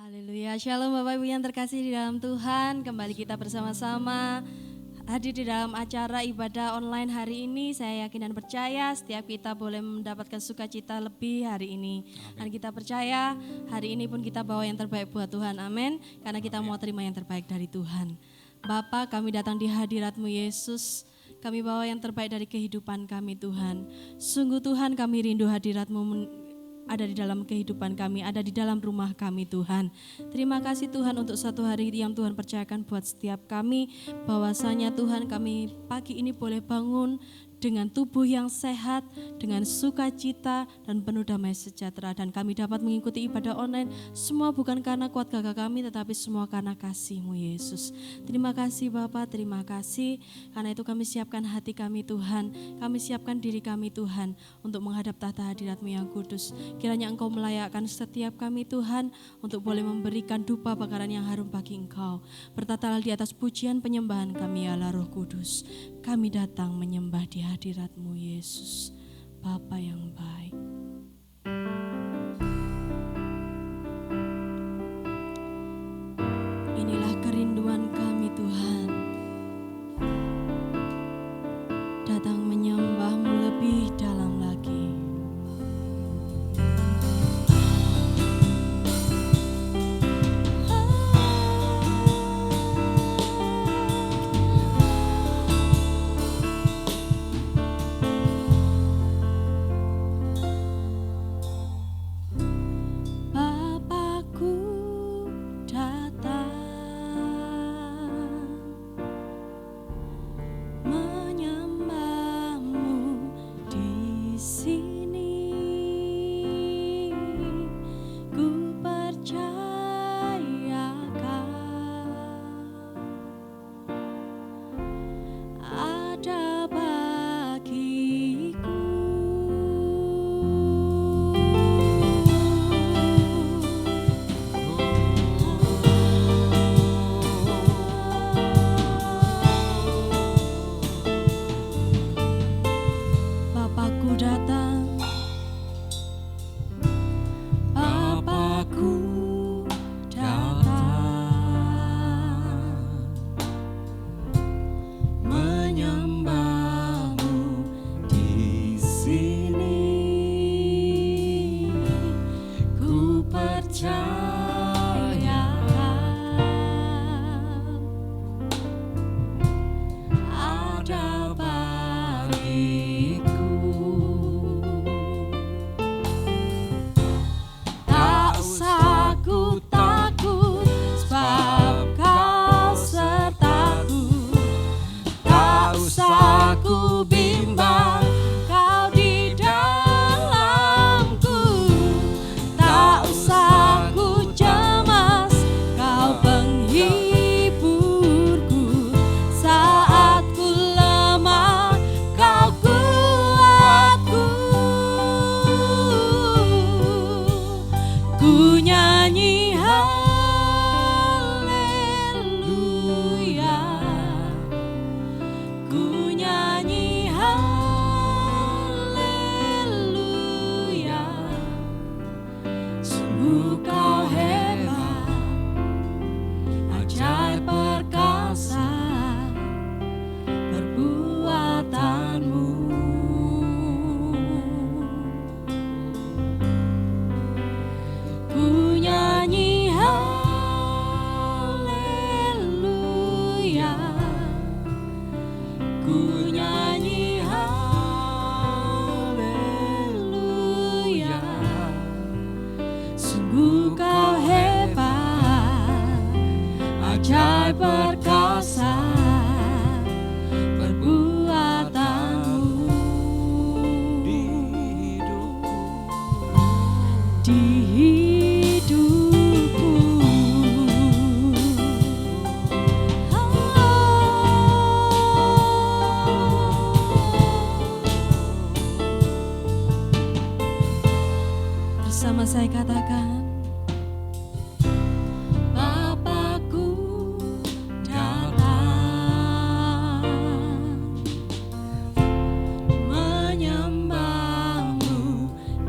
Haleluya, shalom Bapak Ibu yang terkasih di dalam Tuhan. Kembali kita bersama-sama hadir di dalam acara ibadah online hari ini. Saya yakin dan percaya setiap kita boleh mendapatkan sukacita lebih hari ini. Dan kita percaya hari ini pun kita bawa yang terbaik buat Tuhan, amin. Karena kita mau terima yang terbaik dari Tuhan. Bapa, kami datang di hadirat-Mu Yesus. Kami bawa yang terbaik dari kehidupan kami Tuhan. Sungguh Tuhan kami rindu hadirat-Mu ada di dalam kehidupan kami, ada di dalam rumah kami Tuhan. Terima kasih Tuhan untuk satu hari yang Tuhan percayakan buat setiap kami. Bahwasanya Tuhan kami pagi ini boleh bangun dengan tubuh yang sehat, dengan sukacita dan penuh damai sejahtera. Dan kami dapat mengikuti ibadah online, semua bukan karena kuat gagah kami, tetapi semua karena kasih-Mu Yesus. Terima kasih Bapa, terima kasih. Karena itu kami siapkan hati kami Tuhan, kami siapkan diri kami Tuhan, untuk menghadap tahta hadirat-Mu yang kudus. Kiranya Engkau melayakkan setiap kami Tuhan, untuk boleh memberikan dupa bakaran yang harum bagi Engkau. Bertatalah di atas pujian penyembahan kami ya Allah Roh Kudus. Kami datang menyembah di hadirat-Mu Yesus, Bapa yang baik. Inilah kerinduan kami Tuhan, datang menyembah-Mu lebih dalam lagi. Bersama saya katakan, Bapakku datang menyembah-Mu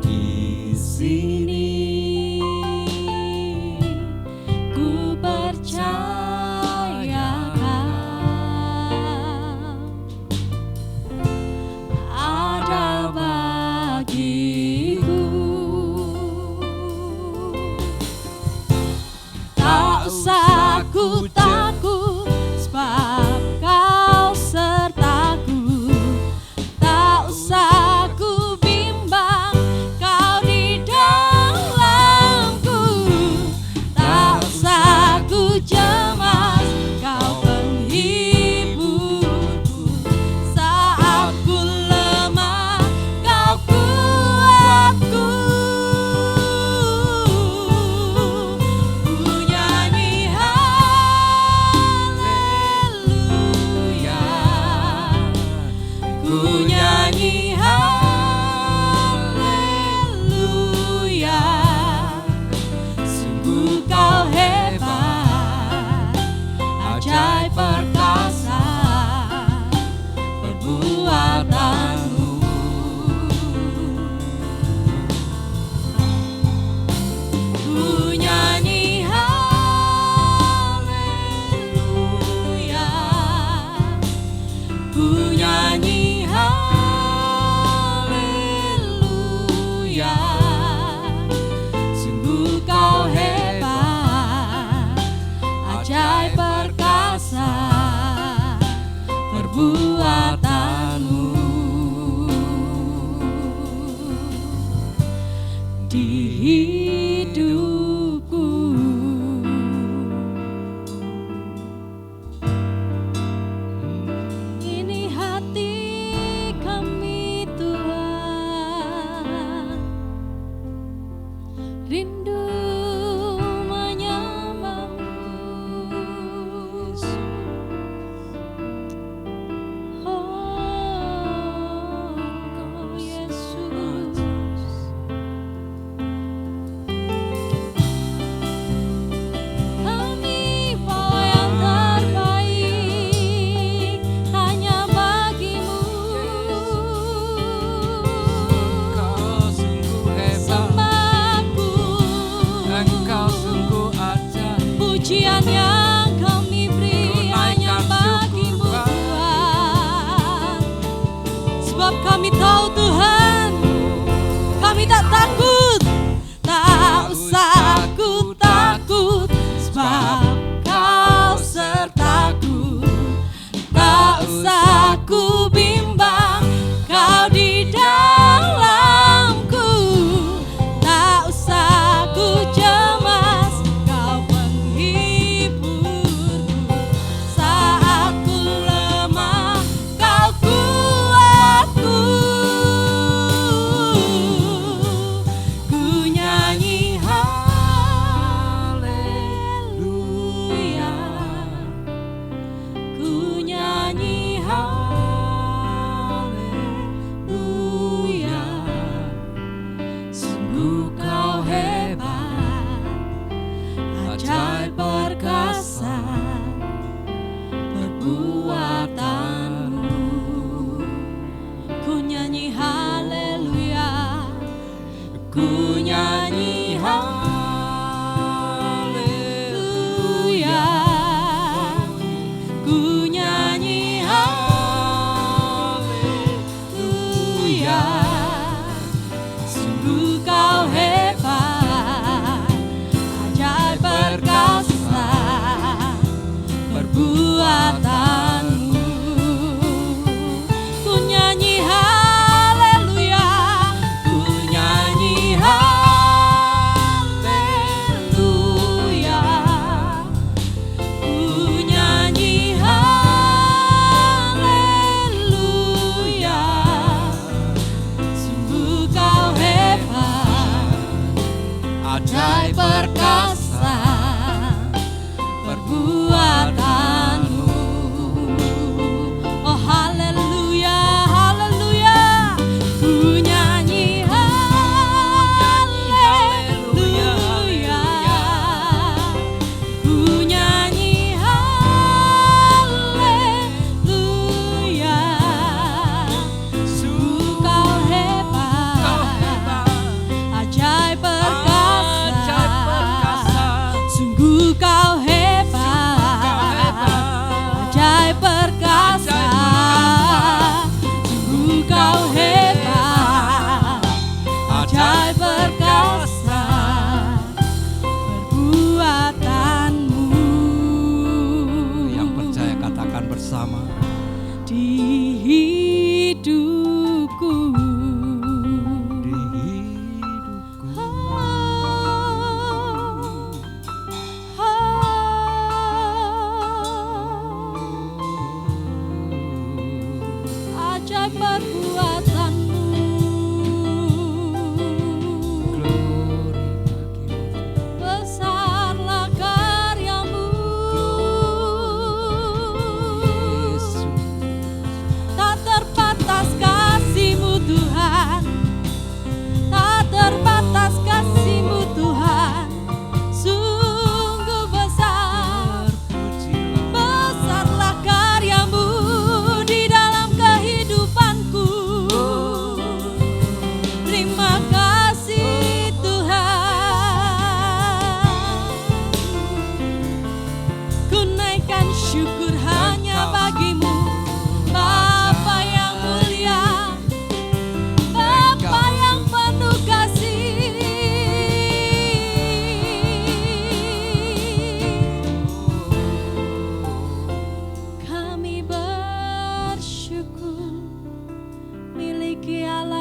di sini. nyanyi haleluya, sungguh kau hebat, ajaib perkasa perbuatanmu. Ku nyanyi haleluya, ku nyanyi haleluya, sungguh kau hebat, ajaib perkasa perbuatanmu. Di hidupku ini hati kami Tuhan, rindu menyembahmu. Oh, Kau Yesus, kami bawa yang terbaik hanya bagimu. Engkau sungguh hebat, Sembahku, Engkau sungguh ajaib. pujian yang kami beri hanya Naikkan bagimu syukur, Tuhan. Sebab kami tahu Tuhan, kami tak takut, tak usah ku takut, sebab Kau sertaku. Tak usah ku bimbang, Kau di dalamku. Tak usah ku cemas, Kau penghiburku. Saat ku lemah, Kau kuatku. Ku nyanyi haleluya, ku nyanyi haleluya, sungguh Kau hebat, ajaib perkasa perbuatanmu. Ku nyanyi haleluya, ku nyanyi haleluya, ku nyanyi haleluya, sungguh Kau hebat, ajaib perkasa perbuatanmu. Ku nyanyi haleluya, ku nyanyi haleluya, ku nyanyi haleluya,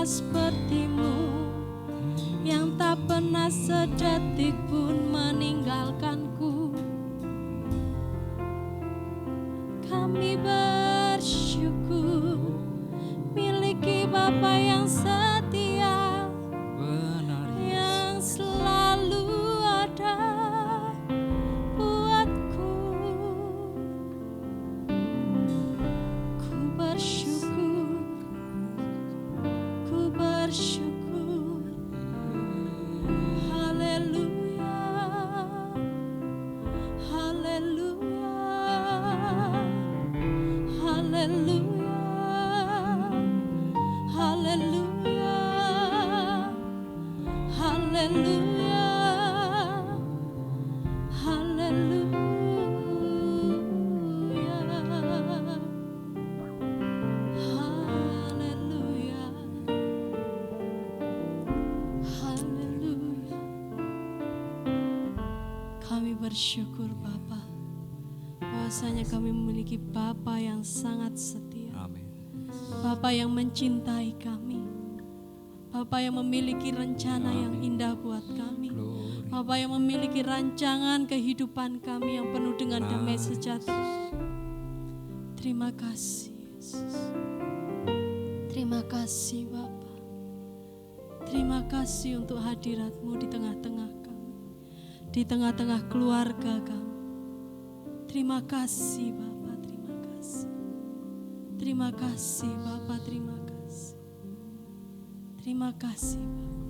ada seperti-Mu yang tak pernah sedetik pun meninggalkanku. Kami bersyukur miliki Bapa yang setia, Benar yang selalu ada buatku. Ku bersyukur, ku bersyukur. Haleluya, haleluya, haleluya, haleluya, haleluya, haleluya, haleluya, haleluya. Kami bersyukur Bapa, bahwasanya kami memiliki Bapa yang sangat setia, Amin. Bapa yang mencintai kami, Bapa yang memiliki rencana yang indah buat kami, Glory. Bapa yang memiliki rancangan kehidupan kami yang penuh dengan damai sejahtera. Terima kasih Yesus. Terima kasih Bapa. Terima kasih untuk hadirat-Mu di tengah-tengah kami, di tengah-tengah keluarga kami. Terima kasih Bapa, terima kasih. Terima kasih Bapa, terima kasih. Terima kasih Bapa.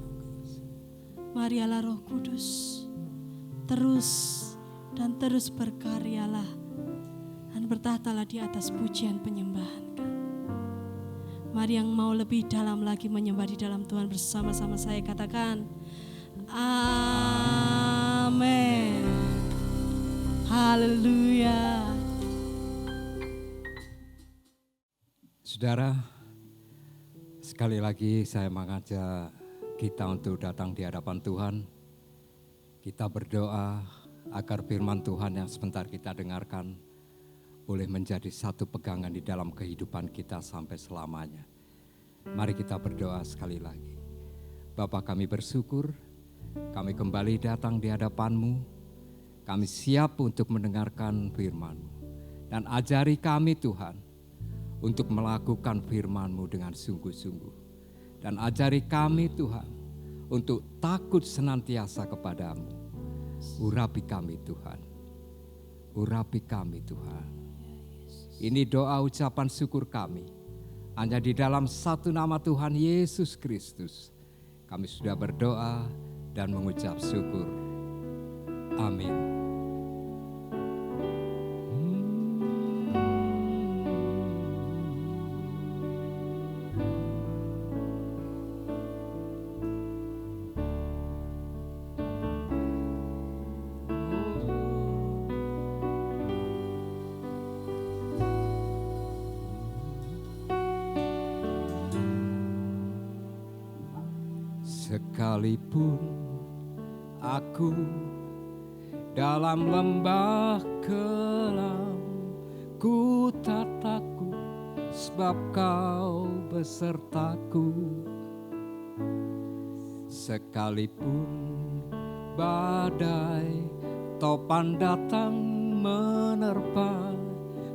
Marialah Roh Kudus, terus dan terus berkaryalah dan bertahtalah di atas pujian penyembahan kami. Mari yang mau lebih dalam lagi menyembah di dalam Tuhan bersama-sama saya katakan amin. Haleluya. Saudara, sekali lagi saya mengajak kita untuk datang di hadapan Tuhan. Kita berdoa agar firman Tuhan yang sebentar kita dengarkan boleh menjadi satu pegangan di dalam kehidupan kita sampai selamanya. Mari kita berdoa sekali lagi. Bapa, kami bersyukur, kami kembali datang di hadapan-Mu. Kami siap untuk mendengarkan firman-Mu. Dan ajari kami Tuhan untuk melakukan firman-Mu dengan sungguh-sungguh. Dan ajari kami Tuhan untuk takut senantiasa kepadamu. Urapi kami Tuhan. Urapi kami Tuhan. Ini doa ucapan syukur kami. Hanya di dalam satu nama Tuhan Yesus Kristus. Kami sudah berdoa dan mengucap syukur. Amin. Sekalipun aku dalam lembah kelam, ku tak takut sebab Kau besertaku. Sekalipun badai topan datang menerpa,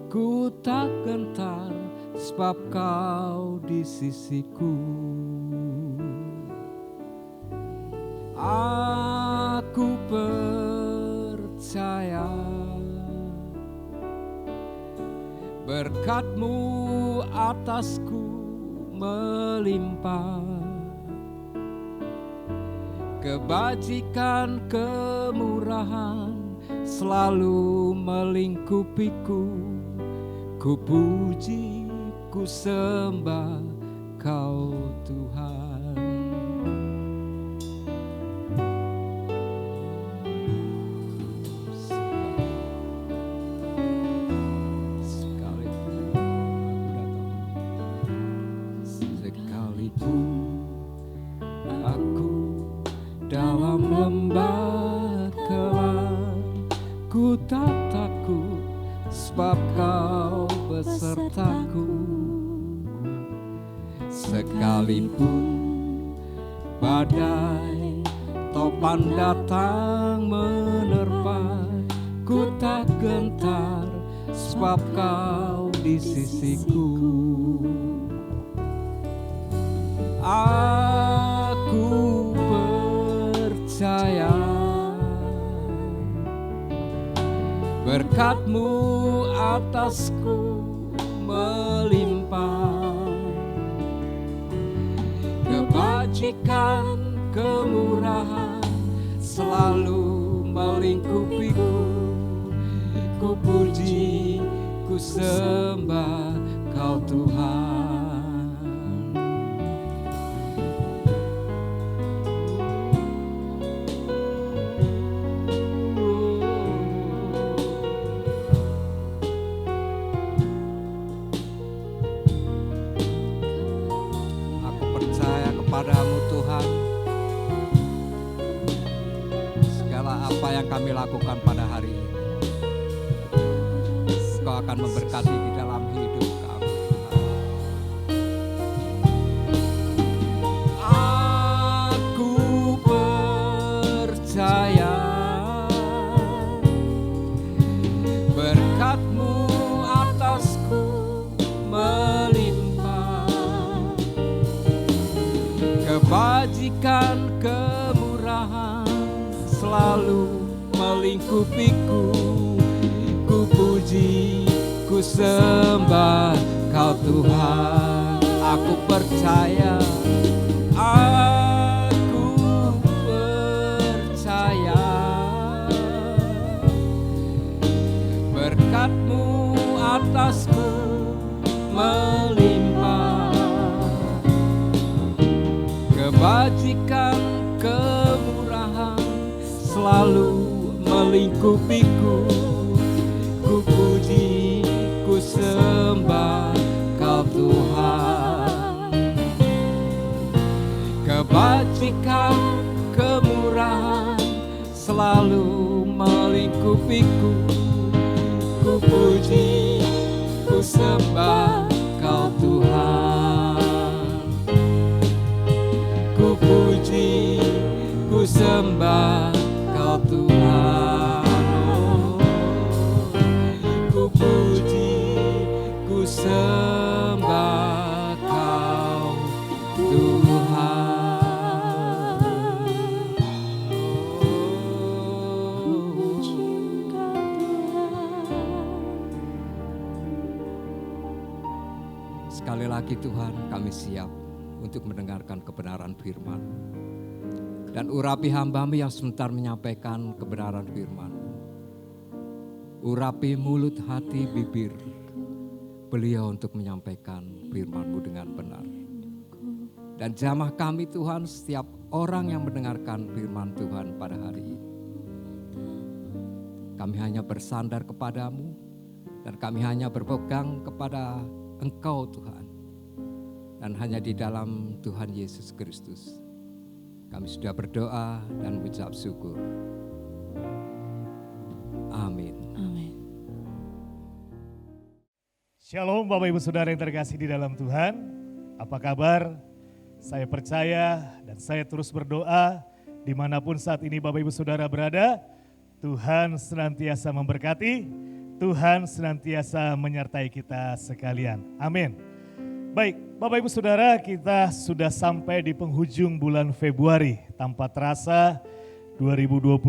ku tak gentar sebab Kau di sisiku. Aku percaya berkat-Mu atasku melimpah, kebajikan kemurahan selalu melingkupiku. Ku puji, ku sembah Kau Tuhan. Dalam lembah kelam, ku tak takut sebab Kau besertaku. sekalipun badai topan datang menerpa, ku tak gentar sebab kau di sisiku. Aku percaya berkat-Mu atasku melimpah, kebajikan kemurahan selalu melingkupiku. Ku puji, ku sembah Kau Tuhan. Aku percaya kepadamu Tuhan. Segala apa yang kami lakukan pada hari ini, Kau akan memberkati di dalam hidup kami. Aku percaya berkat-Mu atasku melimpah, kebajikan kemurahan selalu melingkupiku. Ku puji, ku sembah Kau Tuhan. Aku percaya, aku percaya berkat-Mu atasku melimpah, kebajikan kemurahan selalu melingkupiku. Ku puji, ku sembah Kau Tuhan. Kebajikan kemurahan selalu melingkupiku. Ku puji, ku sembah Kau Tuhan. Ku puji, ku sembah Kau Tuhan. Puji, ku sembah Kau Tuhan. Sekali lagi Tuhan, kami siap untuk mendengarkan kebenaran firman. Dan urapi hamba-Mu yang sebentar menyampaikan kebenaran firman. Urapi mulut, hati, bibir beliau untuk menyampaikan firman-Mu dengan benar. Dan jamah kami Tuhan, setiap orang yang mendengarkan firman Tuhan pada hari ini. Kami hanya bersandar kepadamu dan kami hanya berpegang kepada Engkau Tuhan. Dan hanya di dalam Tuhan Yesus Kristus kami sudah berdoa dan mengucap syukur. Amin. Shalom Bapak Ibu Saudara yang terkasih di dalam Tuhan. Apa kabar? Saya percaya dan saya terus berdoa dimanapun saat ini Bapak Ibu Saudara berada. Tuhan senantiasa memberkati, Tuhan senantiasa menyertai kita sekalian. Amin. Baik Bapak Ibu Saudara, kita sudah sampai di penghujung bulan Februari. Tanpa terasa 2021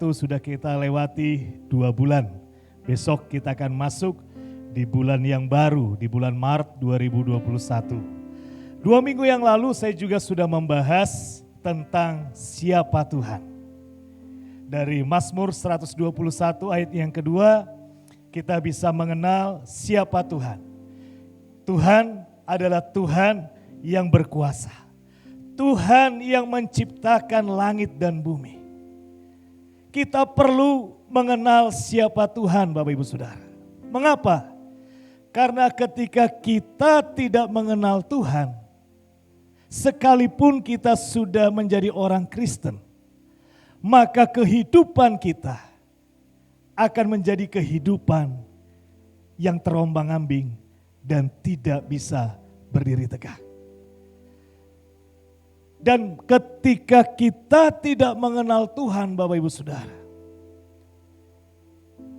sudah kita lewati 2 bulan. Besok kita akan masuk di bulan yang baru, di bulan Maret 2021. 2 minggu yang lalu saya juga sudah membahas tentang siapa Tuhan. Dari Mazmur 121 ayat yang kedua, kita bisa mengenal siapa Tuhan. Tuhan adalah Tuhan yang berkuasa. Tuhan yang menciptakan langit dan bumi. Kita perlu mengenal siapa Tuhan Bapak Ibu Saudara. Mengapa? Karena ketika kita tidak mengenal Tuhan, sekalipun kita sudah menjadi orang Kristen, maka kehidupan kita akan menjadi kehidupan yang terombang-ambing dan tidak bisa berdiri tegak. Dan ketika kita tidak mengenal Tuhan, Bapak Ibu Saudara,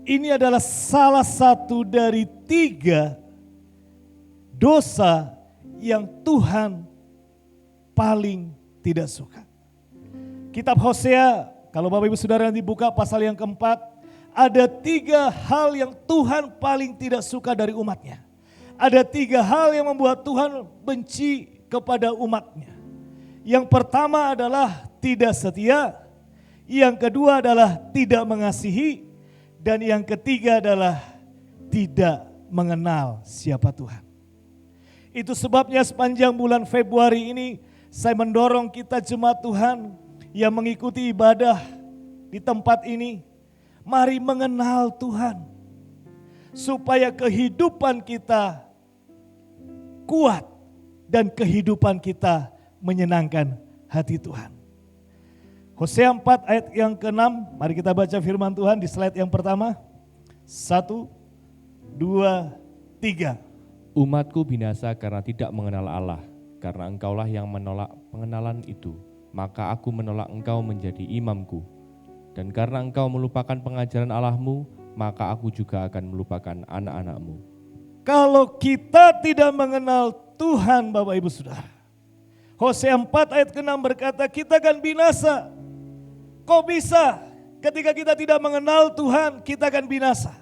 ini adalah salah satu dari 3 dosa yang Tuhan paling tidak suka. Kitab Hosea, kalau Bapak Ibu Saudara nanti buka pasal yang keempat, ada 3 hal yang Tuhan paling tidak suka dari umatnya. Ada 3 hal yang membuat Tuhan benci kepada umatnya. Yang pertama adalah tidak setia, yang kedua adalah tidak mengasihi, dan yang ketiga adalah tidak mengenal siapa Tuhan. Itu sebabnya sepanjang bulan Februari ini saya mendorong kita jemaat Tuhan yang mengikuti ibadah di tempat ini, mari mengenal Tuhan supaya kehidupan kita kuat dan kehidupan kita menyenangkan hati Tuhan. Hosea 4 ayat yang ke-6, mari kita baca firman Tuhan di slide yang pertama. 1, 2, 3. Umatku binasa karena tidak mengenal Allah, karena engkaulah yang menolak pengenalan itu. Maka aku menolak engkau menjadi imamku. Dan karena engkau melupakan pengajaran Allahmu, maka aku juga akan melupakan anak-anakmu. Kalau kita tidak mengenal Tuhan, Bapak Ibu Saudara, Hosea 4 ayat ke-6 berkata kita akan binasa. Kok bisa? Ketika kita tidak mengenal Tuhan, kita akan binasa.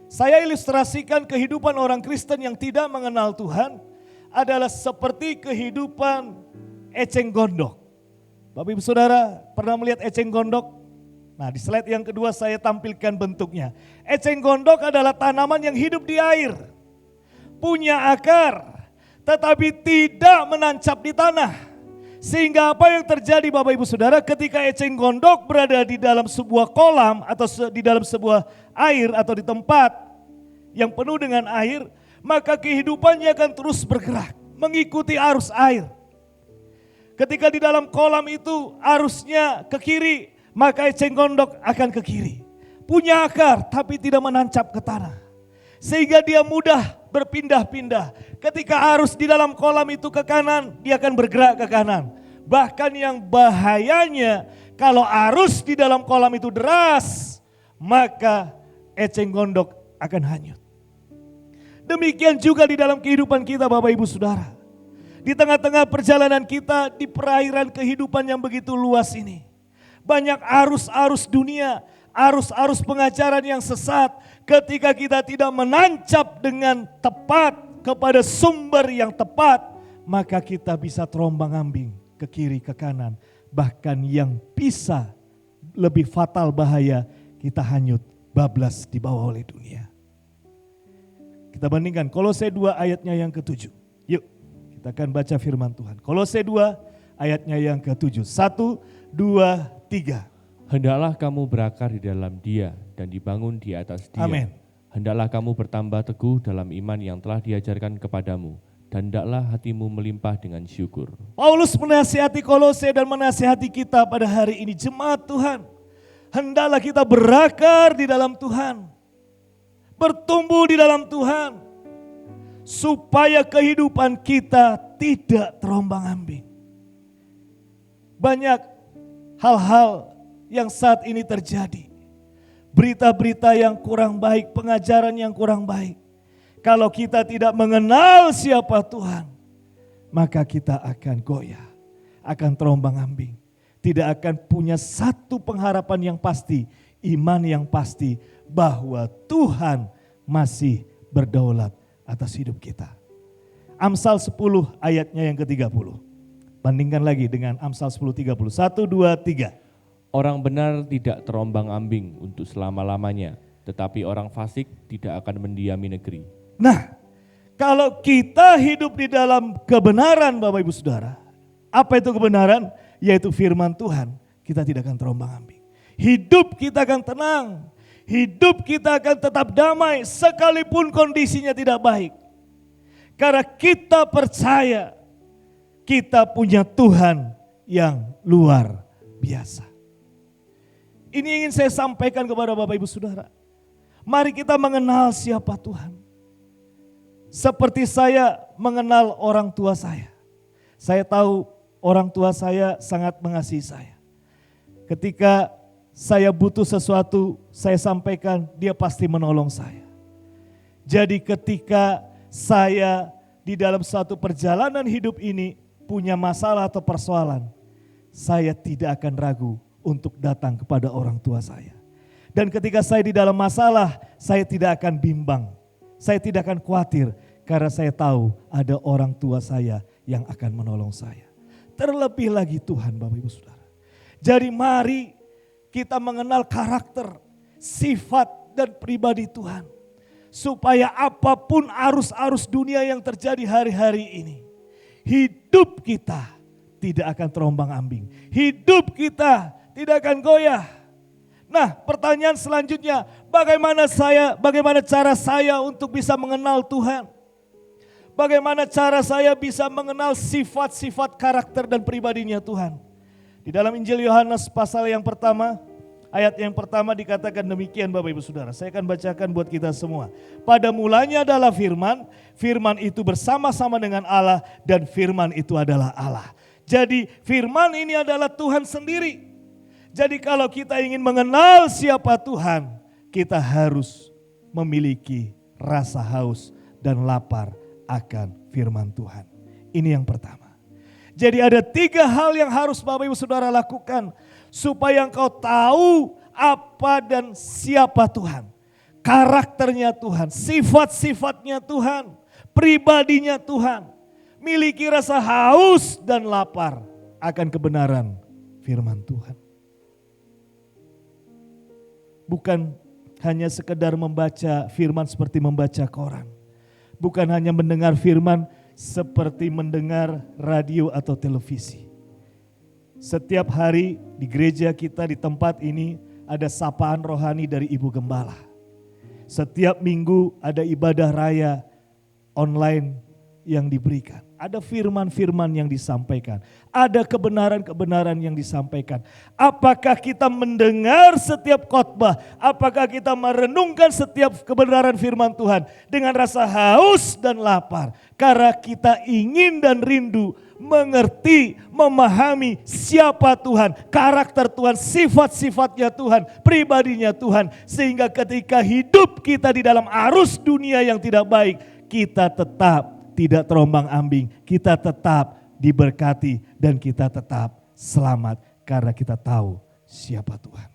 Saya ilustrasikan kehidupan orang Kristen yang tidak mengenal Tuhan adalah seperti kehidupan eceng gondok. Bapak Ibu Saudara pernah melihat eceng gondok? Nah, di slide yang kedua saya tampilkan bentuknya. Eceng gondok adalah tanaman yang hidup di air. Punya akar, tetapi tidak menancap di tanah. Sehingga apa yang terjadi Bapak Ibu Saudara ketika eceng gondok berada di dalam sebuah kolam atau di dalam sebuah air atau di tempat yang penuh dengan air, maka kehidupannya akan terus bergerak mengikuti arus air. Ketika di dalam kolam itu arusnya ke kiri, maka eceng gondok akan ke kiri. Punya akar tapi tidak menancap ke tanah. Sehingga dia mudah berpindah-pindah. Ketika arus di dalam kolam itu ke kanan, dia akan bergerak ke kanan. Bahkan yang bahayanya kalau arus di dalam kolam itu deras, maka eceng gondok akan hanyut. Demikian juga di dalam kehidupan kita Bapak Ibu Saudara. Di tengah-tengah perjalanan kita di perairan kehidupan yang begitu luas ini. Banyak arus-arus dunia, arus-arus pengajaran yang sesat. Ketika kita tidak menancap dengan tepat kepada sumber yang tepat, maka kita bisa terombang-ambing ke kiri ke kanan. Bahkan yang bisa lebih fatal bahaya, kita hanyut bablas dibawa oleh dunia. Kita bandingkan Kolose 2 ayatnya yang ke-7. Yuk kita akan baca firman Tuhan. Kolose 2 ayatnya yang ke-7. 1, 2, 3. Hendaklah kamu berakar di dalam Dia dan dibangun di atas Dia. Amin. Hendaklah kamu bertambah teguh dalam iman yang telah diajarkan kepadamu, dan hendaklah hatimu melimpah dengan syukur. Paulus menasihati Kolose dan menasihati kita pada hari ini, jemaat Tuhan. Hendaklah kita berakar di dalam Tuhan, bertumbuh di dalam Tuhan, supaya kehidupan kita tidak terombang-ambing. Banyak hal-hal yang saat ini terjadi. Berita-berita yang kurang baik, pengajaran yang kurang baik. Kalau kita tidak mengenal siapa Tuhan, maka kita akan goyah, akan terombang-ambing. Tidak akan punya satu pengharapan yang pasti, iman yang pasti bahwa Tuhan masih berdaulat atas hidup kita. Amsal 10 ayatnya yang ke-30. Bandingkan lagi dengan Amsal 10:30. 1, 2, 3. Orang benar tidak terombang-ambing untuk selama-lamanya, tetapi orang fasik tidak akan mendiami negeri. Nah, kalau kita hidup di dalam kebenaran Bapak Ibu Saudara, apa itu kebenaran? Yaitu firman Tuhan, kita tidak akan terombang-ambing. Hidup kita akan tenang, hidup kita akan tetap damai sekalipun kondisinya tidak baik. Karena kita percaya kita punya Tuhan yang luar biasa. Ini ingin saya sampaikan kepada Bapak Ibu Saudara. Mari kita mengenal siapa Tuhan. Seperti saya mengenal orang tua saya. Saya tahu orang tua saya sangat mengasihi saya. Ketika saya butuh sesuatu, saya sampaikan, dia pasti menolong saya. Jadi ketika saya di dalam suatu perjalanan hidup ini punya masalah atau persoalan, saya tidak akan ragu untuk datang kepada orang tua saya. Dan ketika saya di dalam masalah, saya tidak akan bimbang. Saya tidak akan khawatir karena saya tahu ada orang tua saya yang akan menolong saya. Terlebih lagi Tuhan, Bapak Ibu Saudara. Jadi mari kita mengenal karakter, sifat dan pribadi Tuhan. Supaya apapun arus-arus dunia yang terjadi hari-hari ini, hidup kita tidak akan terombang-ambing. Hidup kita tidak akan goyah. Nah, pertanyaan selanjutnya, bagaimana cara saya untuk bisa mengenal Tuhan? Bagaimana cara saya bisa mengenal sifat-sifat karakter dan pribadinya Tuhan? Di dalam Injil Yohanes pasal yang pertama, ayat yang pertama dikatakan demikian Bapak Ibu Saudara. Saya akan bacakan buat kita semua. Pada mulanya adalah firman, firman itu bersama-sama dengan Allah dan firman itu adalah Allah. Jadi firman ini adalah Tuhan sendiri. Jadi kalau kita ingin mengenal siapa Tuhan, kita harus memiliki rasa haus dan lapar akan firman Tuhan. Ini yang pertama. Jadi ada 3 hal yang harus Bapak Ibu Saudara lakukan supaya engkau tahu apa dan siapa Tuhan. Karakternya Tuhan, sifat-sifatnya Tuhan, pribadinya Tuhan. Miliki rasa haus dan lapar akan kebenaran firman Tuhan. Bukan hanya sekedar membaca firman seperti membaca koran. Bukan hanya mendengar firman seperti mendengar radio atau televisi. Setiap hari di gereja kita di tempat ini ada sapaan rohani dari Ibu Gembala. Setiap minggu ada ibadah raya online yang diberikan. Ada firman-firman yang disampaikan. Ada kebenaran-kebenaran yang disampaikan. Apakah kita mendengar setiap khotbah? Apakah kita merenungkan setiap kebenaran firman Tuhan dengan rasa haus dan lapar? Karena kita ingin dan rindu mengerti, memahami siapa Tuhan, karakter Tuhan, sifat-sifatnya Tuhan, pribadinya Tuhan. Sehingga ketika hidup kita di dalam arus dunia yang tidak baik, kita tetap tidak terombang-ambing, kita tetap diberkati dan kita tetap selamat karena kita tahu siapa Tuhan.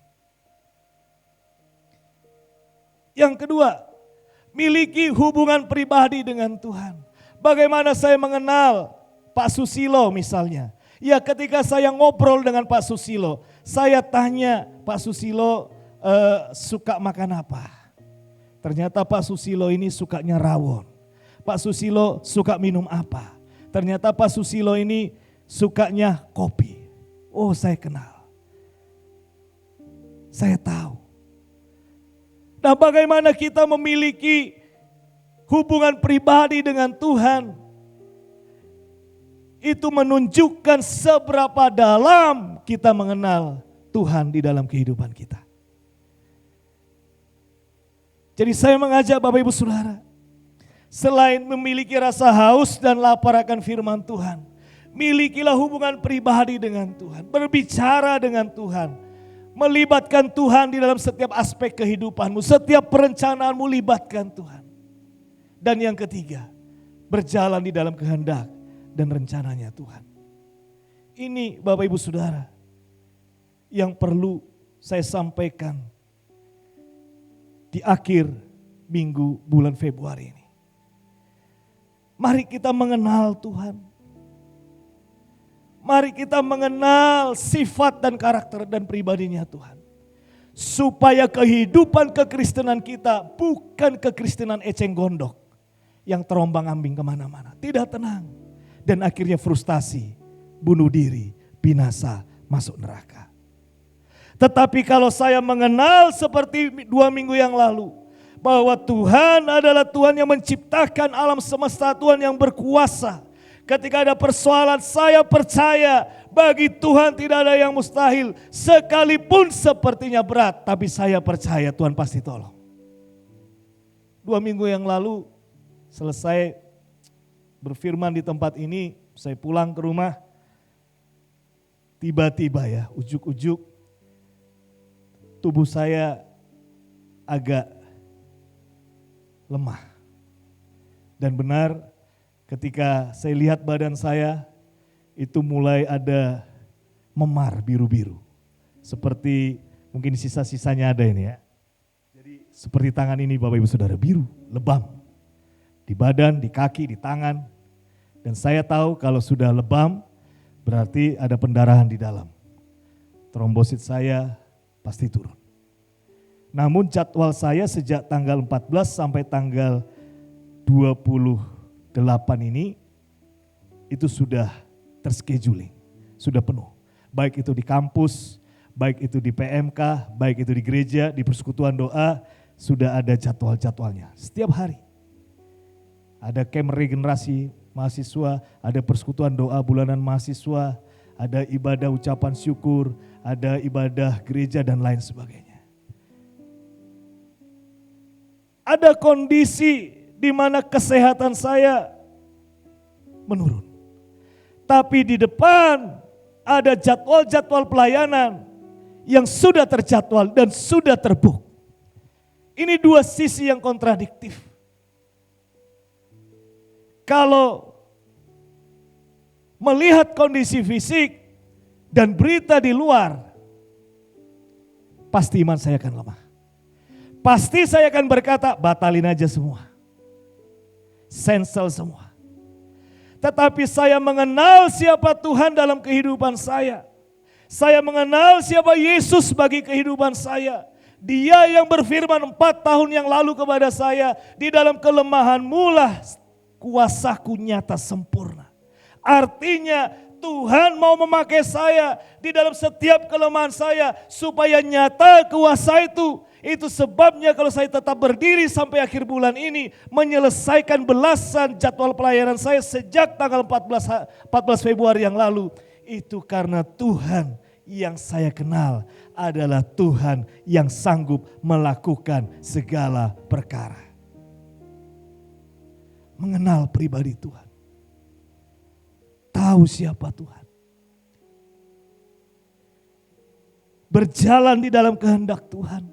Yang kedua, miliki hubungan pribadi dengan Tuhan. Bagaimana saya mengenal Pak Susilo misalnya? Ya ketika saya ngobrol dengan Pak Susilo, saya tanya Pak Susilo suka makan apa? Ternyata Pak Susilo ini sukanya rawon. Pak Susilo suka minum apa? Ternyata Pak Susilo ini sukanya kopi. Oh saya kenal. Saya tahu. Nah bagaimana kita memiliki hubungan pribadi dengan Tuhan? Itu menunjukkan seberapa dalam kita mengenal Tuhan di dalam kehidupan kita. Jadi saya mengajak Bapak Ibu Saudara, selain memiliki rasa haus dan lapar akan firman Tuhan, milikilah hubungan pribadi dengan Tuhan, berbicara dengan Tuhan, melibatkan Tuhan di dalam setiap aspek kehidupanmu, setiap perencanaanmu libatkan Tuhan. Dan yang ketiga, berjalan di dalam kehendak dan rencananya Tuhan. Ini Bapak Ibu Saudara yang perlu saya sampaikan di akhir minggu bulan Februari ini. Mari kita mengenal Tuhan. Mari kita mengenal sifat dan karakter dan pribadinya Tuhan. Supaya kehidupan kekristenan kita bukan kekristenan eceng gondok yang terombang-ambing kemana-mana. Tidak tenang. Dan akhirnya frustasi, bunuh diri, binasa, masuk neraka. Tetapi kalau saya mengenal seperti 2 minggu yang lalu, bahwa Tuhan adalah Tuhan yang menciptakan alam semesta, Tuhan yang berkuasa. Ketika ada persoalan, saya percaya bagi Tuhan tidak ada yang mustahil. Sekalipun sepertinya berat, tapi saya percaya Tuhan pasti tolong. 2 minggu yang lalu selesai berfirman di tempat ini, saya pulang ke rumah. tiba-tiba ya, ujuk-ujuk tubuh saya agak lemah. Dan benar ketika saya lihat badan saya itu mulai ada memar biru-biru. Seperti mungkin sisa-sisanya ada ini ya. Jadi seperti tangan ini Bapak Ibu Saudara, biru, lebam. Di badan, di kaki, di tangan. Dan saya tahu kalau sudah lebam berarti ada pendarahan di dalam. Trombosit saya pasti turun. Namun jadwal saya sejak tanggal 14 sampai tanggal 28 ini itu sudah terscheduling, sudah penuh. Baik itu di kampus, baik itu di PMK, baik itu di gereja, di persekutuan doa, sudah ada jadwal-jadwalnya. Setiap hari ada camp regenerasi mahasiswa, ada persekutuan doa bulanan mahasiswa, ada ibadah ucapan syukur, ada ibadah gereja dan lain sebagainya. Ada kondisi di mana kesehatan saya menurun. Tapi di depan ada jadwal-jadwal pelayanan yang sudah terjadwal dan sudah terbook. Ini dua sisi yang kontradiktif. Kalau melihat kondisi fisik dan berita di luar, pasti iman saya akan lemah. Pasti saya akan berkata, batalin aja semua. Cancel semua. Tetapi saya mengenal siapa Tuhan dalam kehidupan saya. Saya mengenal siapa Yesus bagi kehidupan saya. Dia yang berfirman 4 tahun yang lalu kepada saya, di dalam kelemahanmu lah kuasaku nyata sempurna. Artinya Tuhan mau memakai saya di dalam setiap kelemahan saya supaya nyata kuasa itu. Itu sebabnya kalau saya tetap berdiri sampai akhir bulan ini menyelesaikan belasan jadwal pelayanan saya sejak tanggal 14 Februari yang lalu. Itu karena Tuhan yang saya kenal adalah Tuhan yang sanggup melakukan segala perkara. Mengenal pribadi Tuhan. Tahu siapa Tuhan. Berjalan di dalam kehendak Tuhan.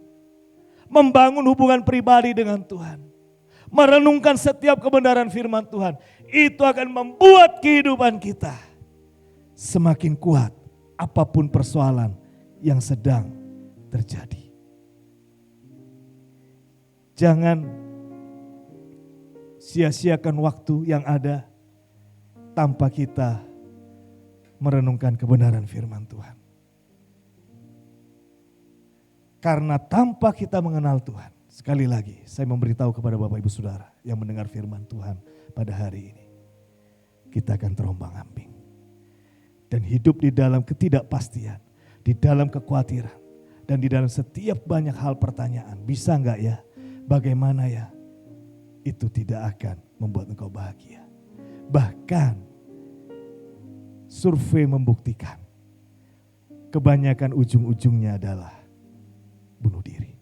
Membangun hubungan pribadi dengan Tuhan. Merenungkan setiap kebenaran firman Tuhan. Itu akan membuat kehidupan kita semakin kuat apapun persoalan yang sedang terjadi. Jangan sia-siakan waktu yang ada tanpa kita merenungkan kebenaran firman Tuhan. Karena tanpa kita mengenal Tuhan, sekali lagi saya memberitahu kepada Bapak Ibu Saudara yang mendengar firman Tuhan pada hari ini. Kita akan terombang ambing. Dan hidup di dalam ketidakpastian, di dalam kekhawatiran, dan di dalam setiap banyak hal pertanyaan. Bisa enggak ya? Bagaimana ya? Itu tidak akan membuat engkau bahagia. Bahkan survei membuktikan kebanyakan ujung-ujungnya adalah bunuh diri.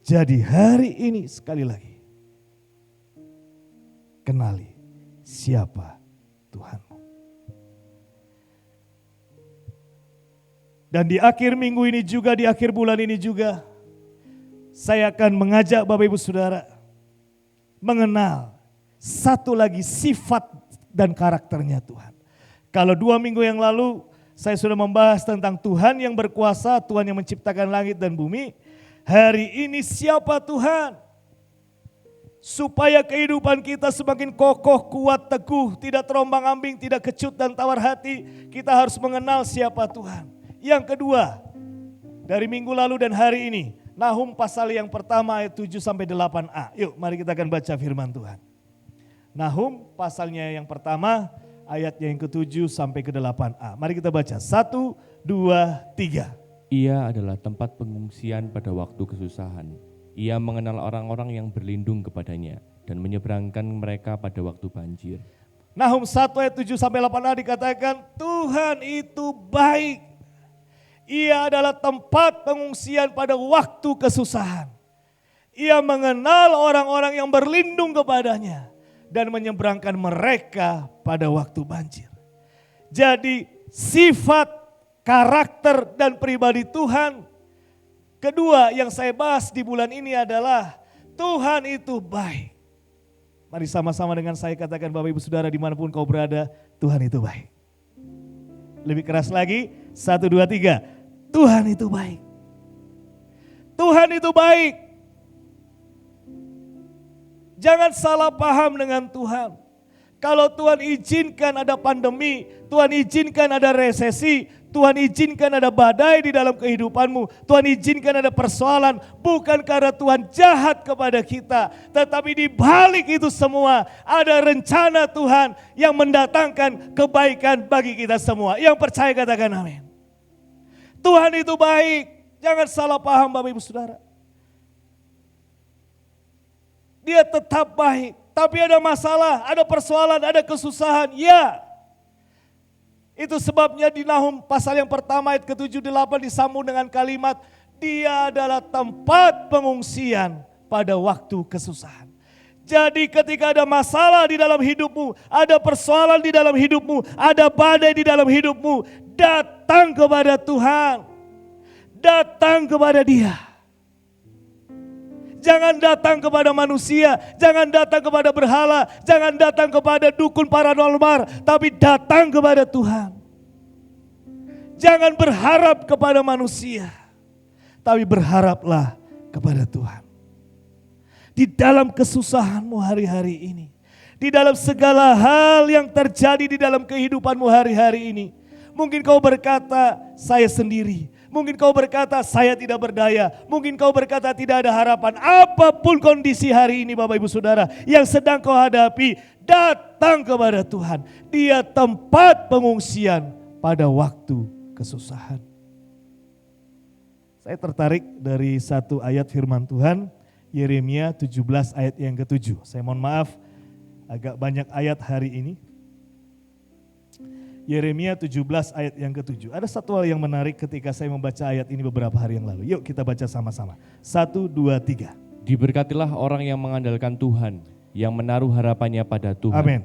Jadi hari ini sekali lagi, kenali siapa Tuhanmu. Dan di akhir minggu ini juga, di akhir bulan ini juga, saya akan mengajak Bapak Ibu Saudara mengenal satu lagi sifat dan karakternya Tuhan. Kalau 2 minggu yang lalu saya sudah membahas tentang Tuhan yang berkuasa, Tuhan yang menciptakan langit dan bumi. Hari ini siapa Tuhan? Supaya kehidupan kita semakin kokoh, kuat, teguh, tidak terombang ambing, tidak kecut dan tawar hati. Kita harus mengenal siapa Tuhan. Yang kedua, dari minggu lalu dan hari ini, Nahum pasal yang pertama ayat 7-8a. Yuk mari kita akan baca firman Tuhan. Nahum pasalnya yang pertama, ayatnya yang ke-7 sampai ke-8a. Mari kita baca. 1, 2, 3. Ia adalah tempat pengungsian pada waktu kesusahan. Ia mengenal orang-orang yang berlindung kepadanya dan menyeberangkan mereka pada waktu banjir. Nahum 1 ayat 7 sampai 8a dikatakan Tuhan itu baik. Ia adalah tempat pengungsian pada waktu kesusahan. Ia mengenal orang-orang yang berlindung kepadanya dan menyeberangkan mereka pada waktu banjir. Jadi sifat, karakter, dan pribadi Tuhan. Kedua yang saya bahas di bulan ini adalah Tuhan itu baik. Mari sama-sama dengan saya katakan Bapak Ibu Saudara dimanapun kau berada, Tuhan itu baik. Lebih keras lagi, 1, 2, 3. Tuhan itu baik. Tuhan itu baik. Jangan salah paham dengan Tuhan. Kalau Tuhan izinkan ada pandemi, Tuhan izinkan ada resesi, Tuhan izinkan ada badai di dalam kehidupanmu, Tuhan izinkan ada persoalan, bukan karena Tuhan jahat kepada kita, tetapi di balik itu semua ada rencana Tuhan yang mendatangkan kebaikan bagi kita semua. Yang percaya katakan amin. Tuhan itu baik, jangan salah paham Bapak Ibu Saudara. Dia tetap baik. Tapi ada masalah, ada persoalan, ada kesusahan. Ya, itu sebabnya di Nahum pasal yang pertama ayat ke-7-8 disambung dengan kalimat, dia adalah tempat pengungsian pada waktu kesusahan. Jadi ketika ada masalah di dalam hidupmu, ada persoalan di dalam hidupmu, ada badai di dalam hidupmu, datang kepada Tuhan. Datang kepada Dia. Jangan datang kepada manusia, jangan datang kepada berhala, jangan datang kepada dukun paranormal, tapi datang kepada Tuhan. Jangan berharap kepada manusia, tapi berharaplah kepada Tuhan. Di dalam kesusahanmu hari-hari ini, di dalam segala hal yang terjadi di dalam kehidupanmu hari-hari ini, mungkin kau berkata, saya sendiri. Mungkin kau berkata saya tidak berdaya. Mungkin kau berkata tidak ada harapan. Apapun kondisi hari ini Bapak Ibu Saudara yang sedang kau hadapi, datang kepada Tuhan. Dia tempat pengungsian pada waktu kesusahan. Saya tertarik dari satu ayat firman Tuhan, Yeremia 17 ayat yang ke-7. Saya mohon maaf agak banyak ayat hari ini. Yeremia 17 ayat yang ke-7. Ada satu hal yang menarik ketika saya membaca ayat ini beberapa hari yang lalu. Yuk kita baca sama-sama. 1, 2, 3. Diberkatilah orang yang mengandalkan Tuhan, yang menaruh harapannya pada Tuhan. Amin.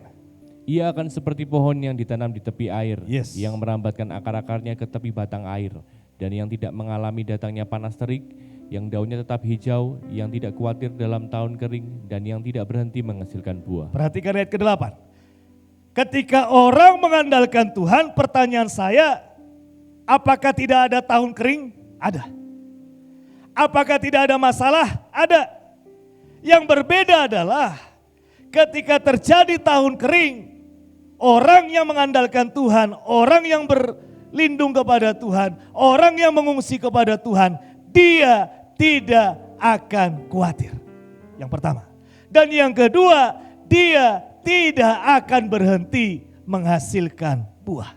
Ia akan seperti pohon yang ditanam di tepi air, Yes. yang merambatkan akar-akarnya ke tepi batang air, dan yang tidak mengalami datangnya panas terik, yang daunnya tetap hijau, yang tidak khawatir dalam tahun kering, dan yang tidak berhenti menghasilkan buah. Perhatikan ayat ke-8. Ketika orang mengandalkan Tuhan, pertanyaan saya, apakah tidak ada tahun kering? Ada. Apakah tidak ada masalah? Ada. Yang berbeda adalah ketika terjadi tahun kering, orang yang mengandalkan Tuhan, orang yang berlindung kepada Tuhan, orang yang mengungsi kepada Tuhan, dia tidak akan khawatir. Yang pertama. Dan yang kedua, dia tidak akan berhenti menghasilkan buah.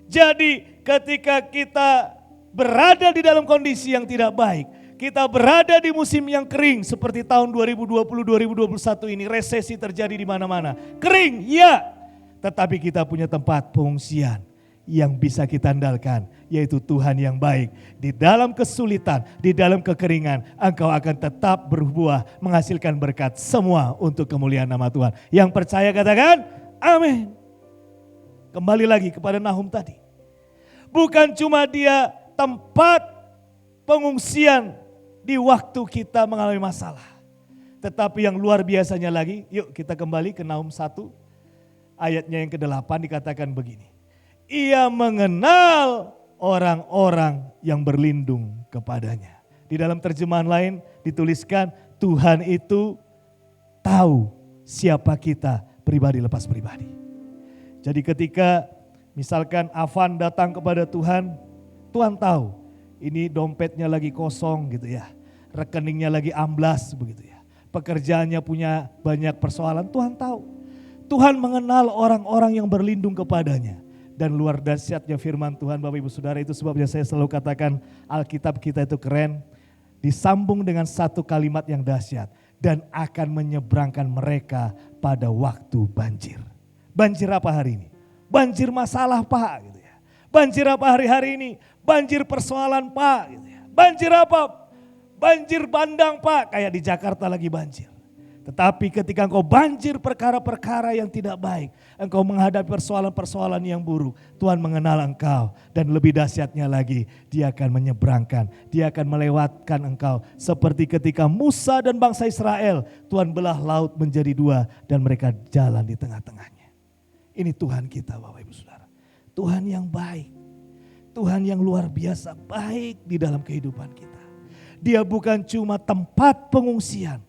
Jadi ketika kita berada di dalam kondisi yang tidak baik, kita berada di musim yang kering seperti tahun 2020-2021 ini, resesi terjadi di mana-mana. Kering, ya, tetapi kita punya tempat pengungsian yang bisa kita andalkan, yaitu Tuhan yang baik. Di dalam kesulitan, di dalam kekeringan, engkau akan tetap berbuah, menghasilkan berkat, semua untuk kemuliaan nama Tuhan. Yang percaya katakan, amin. Kembali lagi kepada Nahum tadi. Bukan cuma dia tempat pengungsian di waktu kita mengalami masalah. Tetapi yang luar biasanya lagi, yuk kita kembali ke Nahum 1, ayatnya yang ke-8 dikatakan begini. Ia mengenal orang-orang yang berlindung kepadanya. Di dalam terjemahan lain dituliskan Tuhan itu tahu siapa kita pribadi lepas pribadi. Jadi ketika misalkan Afan datang kepada Tuhan, Tuhan tahu ini dompetnya lagi kosong gitu ya. Rekeningnya lagi amblas begitu ya. Pekerjaannya punya banyak persoalan, Tuhan tahu. Tuhan mengenal orang-orang yang berlindung kepadanya. Dan luar dahsyatnya firman Tuhan Bapak Ibu Saudara, itu sebabnya saya selalu katakan Alkitab kita itu keren. Disambung dengan satu kalimat yang dahsyat. Dan akan menyeberangkan mereka pada waktu banjir. Banjir apa hari ini? Banjir masalah Pak. Gitu ya. Banjir apa hari-hari ini? Banjir persoalan Pak. Gitu ya. Banjir apa? Banjir bandang Pak. Kayak di Jakarta lagi banjir. Tetapi ketika engkau banjir perkara-perkara yang tidak baik, engkau menghadapi persoalan-persoalan yang buruk, Tuhan mengenal engkau. Dan lebih dahsyatnya lagi, dia akan menyeberangkan, dia akan melewatkan engkau. Seperti ketika Musa dan bangsa Israel, Tuhan belah laut menjadi dua dan mereka jalan di tengah-tengahnya. Ini Tuhan kita Bapak Ibu Saudara. Tuhan yang baik, Tuhan yang luar biasa baik di dalam kehidupan kita. Dia bukan cuma tempat pengungsian,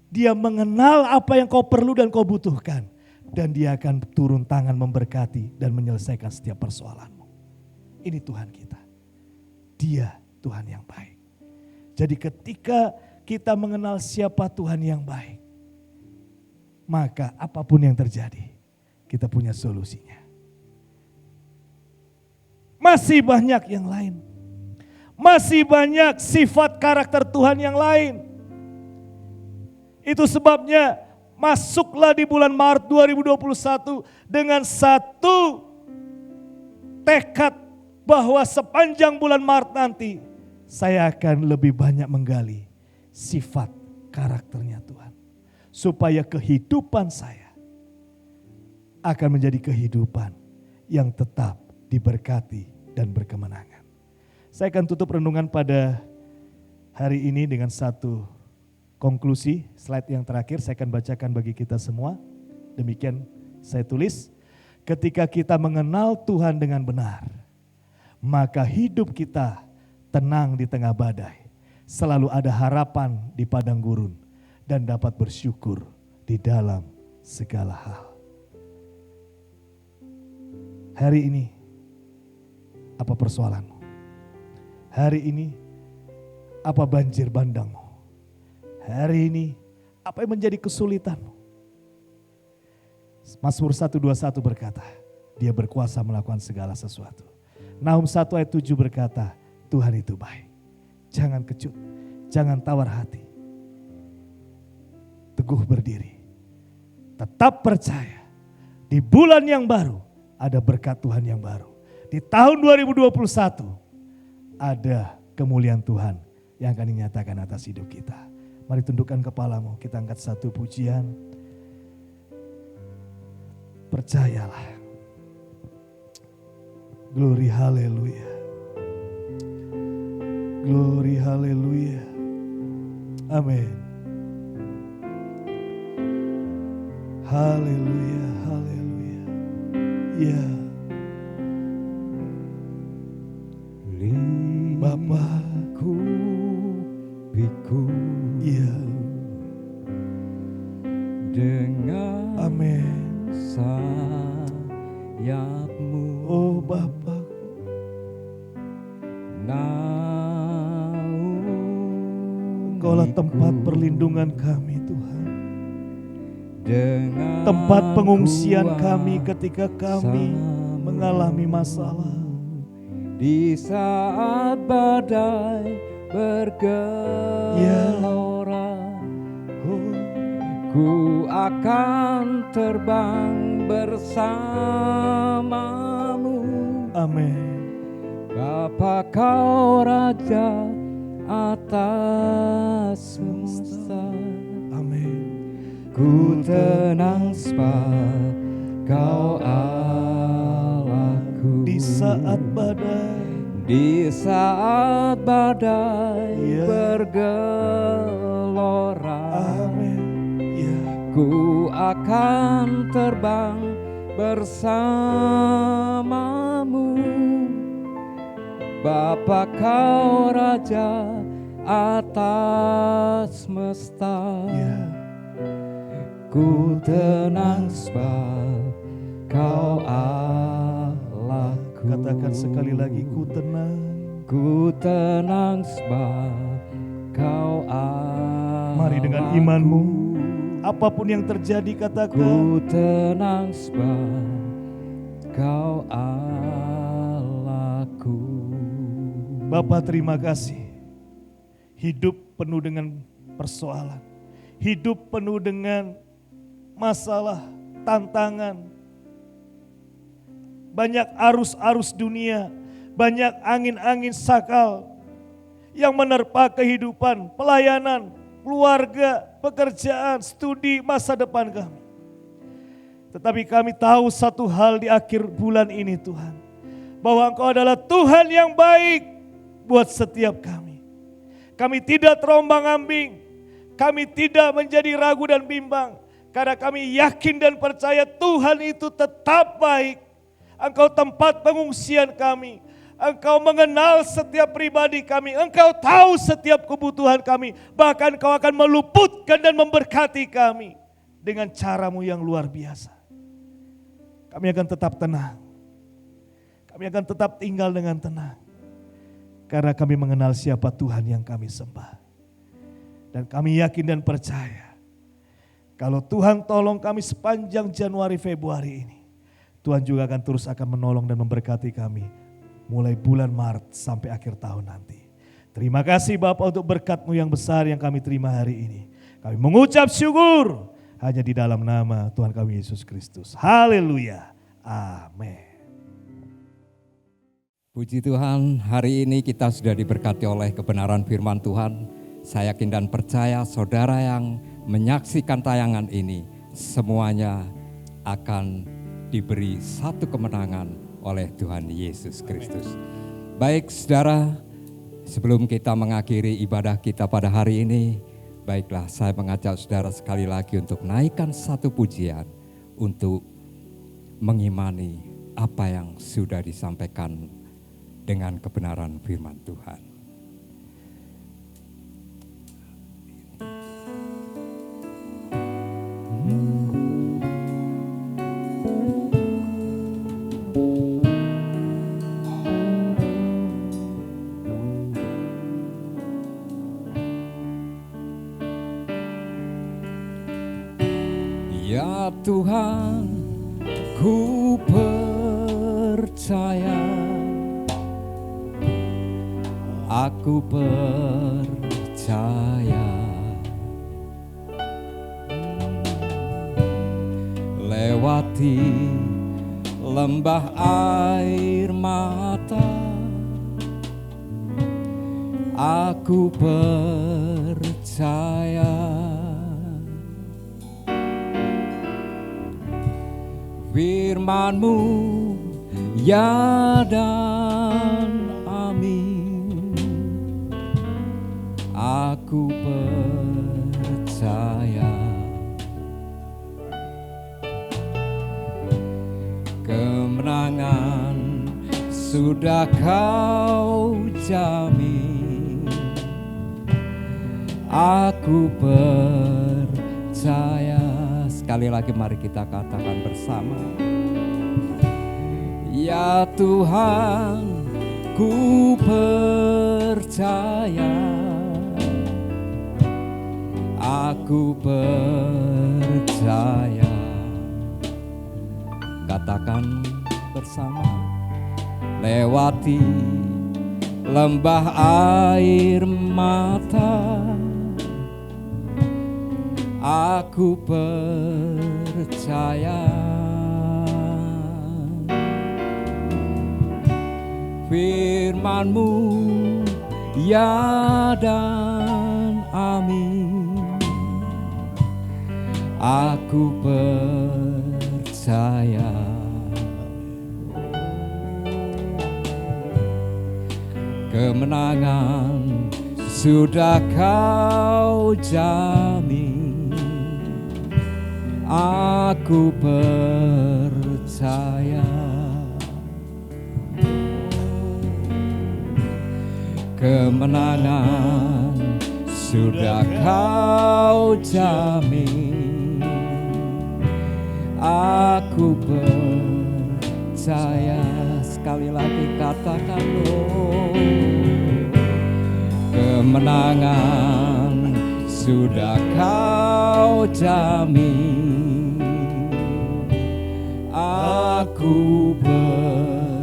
dia mengenal apa yang kau perlu dan kau butuhkan. Dan dia akan turun tangan memberkati dan menyelesaikan setiap persoalanmu. Ini Tuhan kita. Dia Tuhan yang baik. Jadi ketika kita mengenal siapa Tuhan yang baik, maka apapun yang terjadi, kita punya solusinya. Masih banyak yang lain. Masih banyak sifat karakter Tuhan yang lain. Itu sebabnya masuklah di bulan Maret 2021 dengan satu tekad bahwa sepanjang bulan Maret nanti saya akan lebih banyak menggali sifat karakternya Tuhan. Supaya kehidupan saya akan menjadi kehidupan yang tetap diberkati dan berkemenangan. Saya akan tutup renungan pada hari ini dengan satu konklusi. Slide yang terakhir saya akan bacakan bagi kita semua. Demikian saya tulis, ketika kita mengenal Tuhan dengan benar, maka hidup kita tenang di tengah badai. Selalu ada harapan di padang gurun dan dapat bersyukur di dalam segala hal. Hari ini, apa persoalanmu? Hari ini, apa banjir bandangmu? Hari ini, apa yang menjadi kesulitanmu? Mazmur 121 berkata, dia berkuasa melakukan segala sesuatu. Nahum 1 ayat 7 berkata, Tuhan itu baik. Jangan kecut, jangan tawar hati. Teguh berdiri. Tetap percaya, di bulan yang baru ada berkat Tuhan yang baru. Di tahun 2021 ada kemuliaan Tuhan yang akan dinyatakan atas hidup kita. Mari tundukkan kepalamu, kita angkat satu pujian. Percayalah. Glory haleluya. Glory haleluya. Amin. Haleluya, haleluya. Ya. Bapakku, Biku ya. dengan Amin. sayapmu, Oh Bapa, Engkaulah tempat perlindungan kami Tuhan. dengan Tempat pengungsian kuasa kami ketika kami mengalami masalah. di saat badai bergelora. Oh, Ku akan terbang bersamamu, amin. Bapa kau Raja atas semesta. Amin. Ku tenang sebab kau Allahku. Di saat badai, Di saat badai Ya. bergelora. amin. Ya, Ku akan terbang bersamamu, Bapa kau Raja atas semesta. ya. Ku tenang sebab kau Allahku. Katakan sekali lagi, ku tenang. Ku tenang sebab kau Allahku. Mari dengan imanmu, apapun yang terjadi katakan, Ku tenang sebab kau Allahku. Bapa terima kasih. Hidup penuh dengan persoalan. Hidup penuh dengan masalah, tantangan. Banyak arus-arus dunia, banyak angin-angin sakal yang menerpa kehidupan, pelayanan, keluarga, pekerjaan, studi, masa depan kami. Tetapi kami tahu satu hal di akhir bulan ini Tuhan, bahwa Engkau adalah Tuhan yang baik buat setiap kami. Kami tidak terombang-ambing, kami tidak menjadi ragu dan bimbang, karena kami yakin dan percaya Tuhan itu tetap baik. Engkau tempat pengungsian kami, Engkau mengenal setiap pribadi kami, Engkau tahu setiap kebutuhan kami, bahkan Engkau akan meluputkan dan memberkati kami dengan cara-Mu yang luar biasa. Kami akan tetap tenang, kami akan tetap tinggal dengan tenang, karena kami mengenal siapa Tuhan yang kami sembah. Dan kami yakin dan percaya, kalau Tuhan tolong kami sepanjang Januari Februari ini, Tuhan juga akan terus menolong dan memberkati kami mulai bulan Maret sampai akhir tahun nanti. Terima kasih Bapak untuk berkat-Mu yang besar yang kami terima hari ini. Kami mengucap syukur hanya di dalam nama Tuhan kami Yesus Kristus. Haleluya. Amin. Puji Tuhan, hari ini kita sudah diberkati oleh kebenaran firman Tuhan. Saya yakin dan percaya saudara yang menyaksikan tayangan ini, semuanya akan diberi satu kemenangan oleh Tuhan Yesus Kristus. Baik saudara, sebelum kita mengakhiri ibadah kita pada hari ini, baiklah saya mengajak saudara sekali lagi untuk naikkan satu pujian untuk mengimani apa yang sudah disampaikan dengan kebenaran firman Tuhan. Ya Tuhan, ku percaya, aku percaya, lewati lembah air mata, aku percaya. Firman-Mu ya dan amin, aku percaya. Kemenangan sudah Kau jamin, aku percaya. Sekali lagi mari kita katakan bersama. Ya Tuhan, ku percaya, aku percaya. Katakan bersama. Lewati lembah air mata, aku percaya. Firman-Mu ya dan amin, aku percaya. Kemenangan sudah Kau jamin, aku percaya. Kemenangan sudah Kau jamin, aku percaya. Sekali lagi katakan loh. Kemenangan sudah Kau jamin, aku percaya.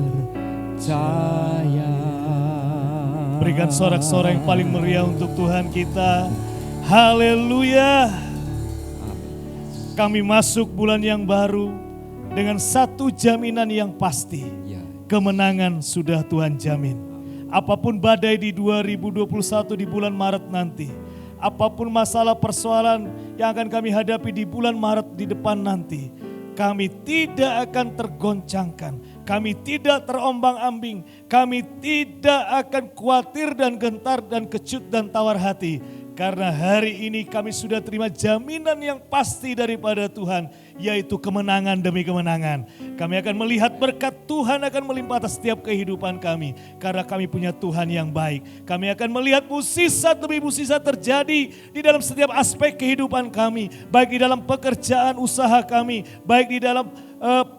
Berikan sorak-sorai yang paling meriah untuk Tuhan kita. Haleluya. Kami masuk bulan yang baru dengan satu jaminan yang pasti. Kemenangan sudah Tuhan jamin. Apapun badai di 2021 di bulan Maret nanti, apapun masalah persoalan yang akan kami hadapi di bulan Maret di depan nanti, kami tidak akan tergoncangkan, kami tidak terombang-ambing, kami tidak akan khawatir dan gentar dan kecut dan tawar hati. Karena hari ini kami sudah terima jaminan yang pasti daripada Tuhan, yaitu kemenangan demi kemenangan. Kami akan melihat berkat Tuhan akan melimpah atas setiap kehidupan kami, karena kami punya Tuhan yang baik. Kami akan melihat mukjizat demi mukjizat terjadi di dalam setiap aspek kehidupan kami, baik di dalam pekerjaan usaha kami, baik di dalam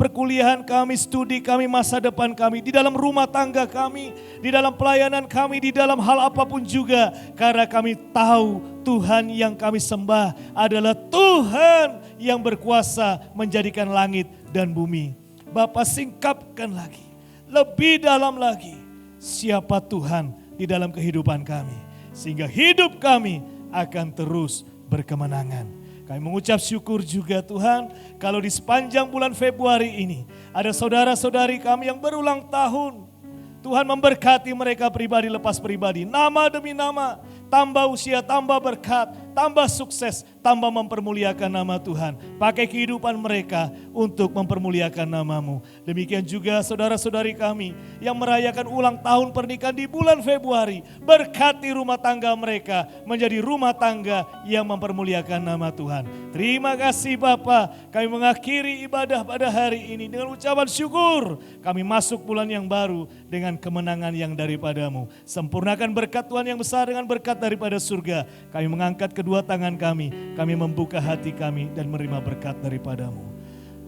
perkuliahan kami, studi kami, masa depan kami, di dalam rumah tangga kami, di dalam pelayanan kami, di dalam hal apapun juga. Karena kami tahu Tuhan yang kami sembah adalah Tuhan yang berkuasa menjadikan langit dan bumi. Bapa, singkapkan lagi, lebih dalam lagi siapa Tuhan di dalam kehidupan kami, sehingga hidup kami akan terus berkemenangan. Kami mengucap syukur juga Tuhan, kalau di sepanjang bulan Februari ini ada saudara-saudari kami yang berulang tahun. Tuhan memberkati mereka pribadi lepas pribadi, nama demi nama, tambah usia, tambah berkat, tambah sukses, tambah mempermuliakan nama Tuhan. Pakai kehidupan mereka untuk mempermuliakan nama-Mu. Demikian juga saudara-saudari kami yang merayakan ulang tahun pernikahan di bulan Februari. Berkati rumah tangga mereka menjadi rumah tangga yang mempermuliakan nama Tuhan. Terima kasih Bapa, kami mengakhiri ibadah pada hari ini dengan ucapan syukur. Kami masuk bulan yang baru dengan kemenangan yang daripada-Mu. Sempurnakan berkat Tuhan yang besar dengan berkat daripada surga. Kami mengangkat kedua tangan kami membuka hati kami dan menerima berkat daripada-Mu.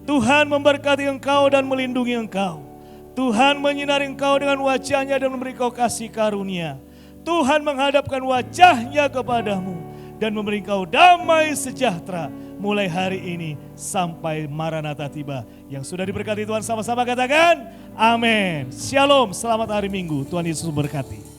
Tuhan memberkati engkau dan melindungi engkau. Tuhan menyinari engkau dengan wajah-Nya dan memberi kau kasih karunia. Tuhan menghadapkan wajah-Nya kepadamu dan memberi engkau damai sejahtera mulai hari ini sampai Maranatha tiba. Yang sudah diberkati Tuhan sama-sama katakan amin. Shalom, selamat hari Minggu. Tuhan Yesus memberkati.